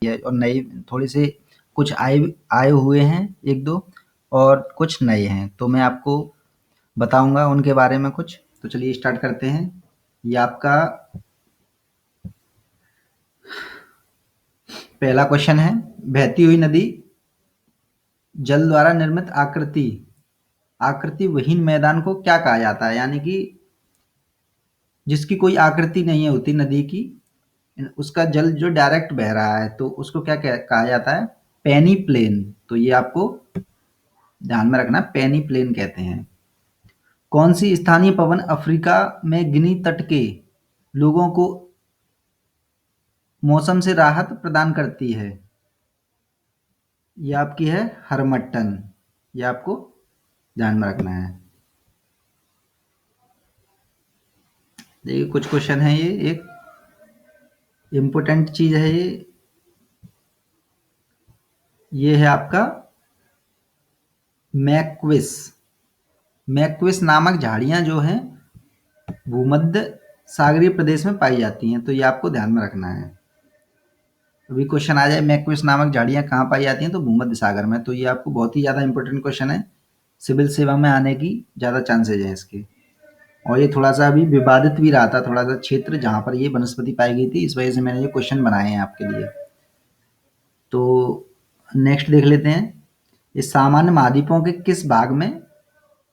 है और नए थोड़े से कुछ आए हुए हैं 1-2 और कुछ नए हैं। तो मैं आपको बताऊँगा उनके बारे में कुछ। तो चलिए स्टार्ट करते हैं। ये आपका पहला क्वेश्चन है, बहती हुई नदी जल द्वारा निर्मित आकृति विहीन मैदान को क्या कहा जाता है? यानी कि जिसकी कोई आकृति नहीं होती नदी की, उसका जल जो डायरेक्ट बह रहा है तो उसको क्या कहा जाता है? पेनी प्लेन। तो ये आपको ध्यान में रखना, पेनी प्लेन कहते हैं। कौन सी स्थानीय पवन अफ्रीका में गिनी तट के लोगों को मौसम से राहत प्रदान करती है? ये आपकी है हरमट्टन। ये आपको ध्यान में रखना है। देखिए कुछ क्वेश्चन है, ये एक इम्पोर्टेंट चीज है ये है आपका मैक्विस नामक झाड़ियां जो हैं भूमध्य सागरीय प्रदेश में पाई जाती हैं। तो ये आपको ध्यान में रखना है। अभी क्वेश्चन आ जाए मैक्विस नामक झाड़ियां कहाँ पाई जाती हैं? तो भूमध्य सागर में। तो ये आपको बहुत ही ज़्यादा इंपॉर्टेंट क्वेश्चन है, सिविल सेवा में आने की ज़्यादा चांसेज हैं इसके। और ये थोड़ा सा अभी विवादित भी रहा था, थोड़ा सा क्षेत्र जहाँ पर ये वनस्पति पाई गई थी, इस वजह से मैंने ये क्वेश्चन बनाए हैं आपके लिए। तो नेक्स्ट देख लेते हैं, ये सामान्य महाद्वीपों के किस भाग में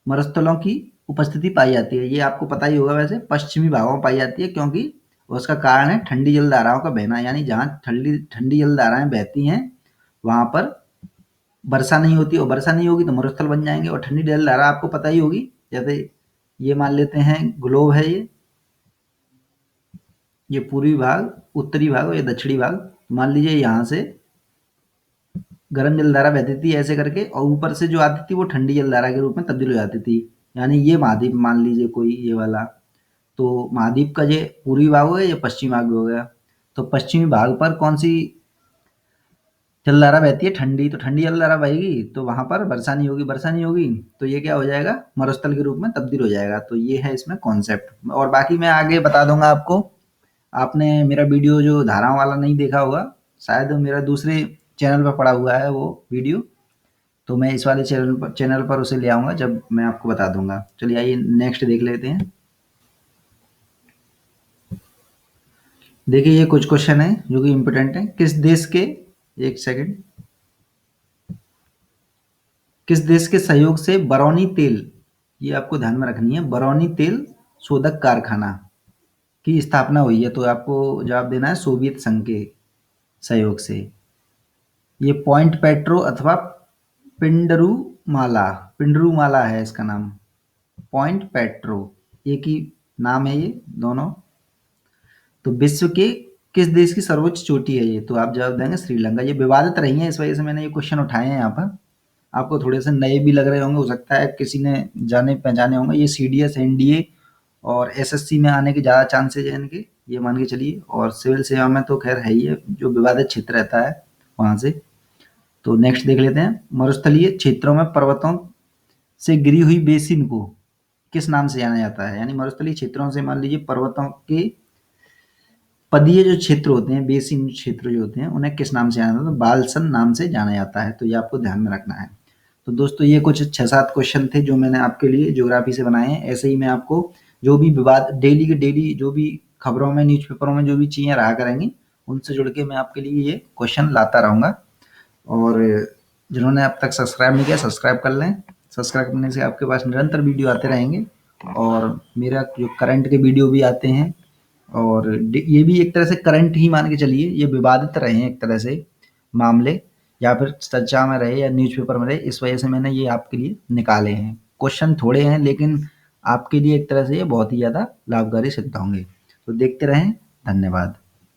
मरुस्थलों की उपस्थिति पाई जाती है? ये आपको पता ही होगा, वैसे पश्चिमी भागों में पाई जाती है, क्योंकि उसका कारण है ठंडी जल धाराओं का बहना। यानी जहाँ ठंडी ठंडी जल धाराएं बहती हैं वहां पर वर्षा नहीं होती, और वर्षा नहीं होगी तो मरुस्थल बन जाएंगे। और ठंडी जल धारा आपको पता ही होगी, जैसे ये मान लेते हैं ग्लोब है, ये पूर्वी भाग, उत्तरी भाग और ये दक्षिणी भाग। मान लीजिए यहाँ से गर्म जलधारा बहती थी ऐसे करके, और ऊपर से जो आती थी वो ठंडी जलधारा के रूप में तब्दील हो जाती थी। यानी ये महाद्वीप मान लीजिए कोई ये वाला, तो महाद्वीप का ये पूर्वी भाग हो गया, ये पश्चिमी भाग हो गया। तो पश्चिमी भाग पर कौन सी जलधारा बहती है? ठंडी। तो ठंडी जलधारा बहेगी तो वहां पर वर्षा नहीं होगी, वर्षा नहीं होगी तो ये क्या हो जाएगा? मरुस्थल के रूप में तब्दील हो जाएगा। तो ये है इसमें कॉन्सेप्ट, और बाकी मैं आगे बता दूंगा आपको। आपने मेरा वीडियो जो धाराओं वाला नहीं देखा होगा, शायद मेरा दूसरे चैनल पर पड़ा हुआ है वो वीडियो, तो मैं इस वाले चैनल पर उसे ले आऊंगा जब मैं आपको बता दूंगा। चलिए आइए नेक्स्ट देख लेते हैं। देखिए ये कुछ क्वेश्चन है जो कि इम्पोर्टेंट है। किस देश के, एक सेकंड, किस देश के सहयोग से बरौनी तेल, ये आपको ध्यान में रखनी है, बरौनी तेल शोधक कारखाना की स्थापना हुई है? तो आपको जवाब देना है सोवियत संघ के सहयोग से। ये पॉइंट पेट्रो अथवा पिंडरू माला है इसका नाम, पॉइंट पेट्रो, एक ही नाम है ये दोनों। तो विश्व के किस देश की सर्वोच्च चोटी है ये? तो आप जवाब देंगे श्रीलंका। ये विवादित रही है, इस वजह से मैंने ये क्वेश्चन उठाए हैं यहाँ पर। आपको थोड़े से नए भी लग रहे होंगे, हो सकता है किसी ने जाने पहचाने होंगे। ये सीडीएस, एनडीए और एसएससी में आने के ज़्यादा चांसेज हैं इनके, ये मान के चलिए। और सिविल सेवा में तो खैर है ही है, जो विवादित क्षेत्र रहता है वहाँ से। तो नेक्स्ट देख लेते हैं, मरुस्थलीय क्षेत्रों में पर्वतों से गिरी हुई बेसिन को किस नाम से जाना जाता है? यानी मरुस्थलीय क्षेत्रों से मान लीजिए पर्वतों के पदीय जो क्षेत्र होते हैं, बेसिन क्षेत्र जो होते हैं, उन्हें किस नाम से जाना जाता है? तो बालसन नाम से जाना जाता है। तो ये आपको ध्यान में रखना है। तो दोस्तों ये कुछ 6-7 क्वेश्चन थे जो मैंने आपके लिए ज्योग्राफी से बनाए हैं। ऐसे ही मैं आपको जो भी विवाद डेली के डेली जो भी खबरों में, न्यूज़पेपरों में जो भी चीज़ें रहा करेंगी, उनसे जुड़ के मैं आपके लिए ये क्वेश्चन लाता रहूँगा। और जिन्होंने अब तक सब्सक्राइब नहीं किया, सब्सक्राइब कर लें। सब्सक्राइब करने से आपके पास निरंतर वीडियो आते रहेंगे, और मेरा जो करंट के वीडियो भी आते हैं, और ये भी एक तरह से करंट ही मान के चलिए। ये विवादित रहे हैं एक तरह से मामले, या फिर चर्चा में रहे या न्यूज़पेपर में रहे, इस वजह से मैंने ये आपके लिए निकाले हैं। क्वेश्चन थोड़े हैं लेकिन आपके लिए एक तरह से ये बहुत ही ज़्यादा लाभकारी सिद्ध होंगे। तो देखते रहें। धन्यवाद।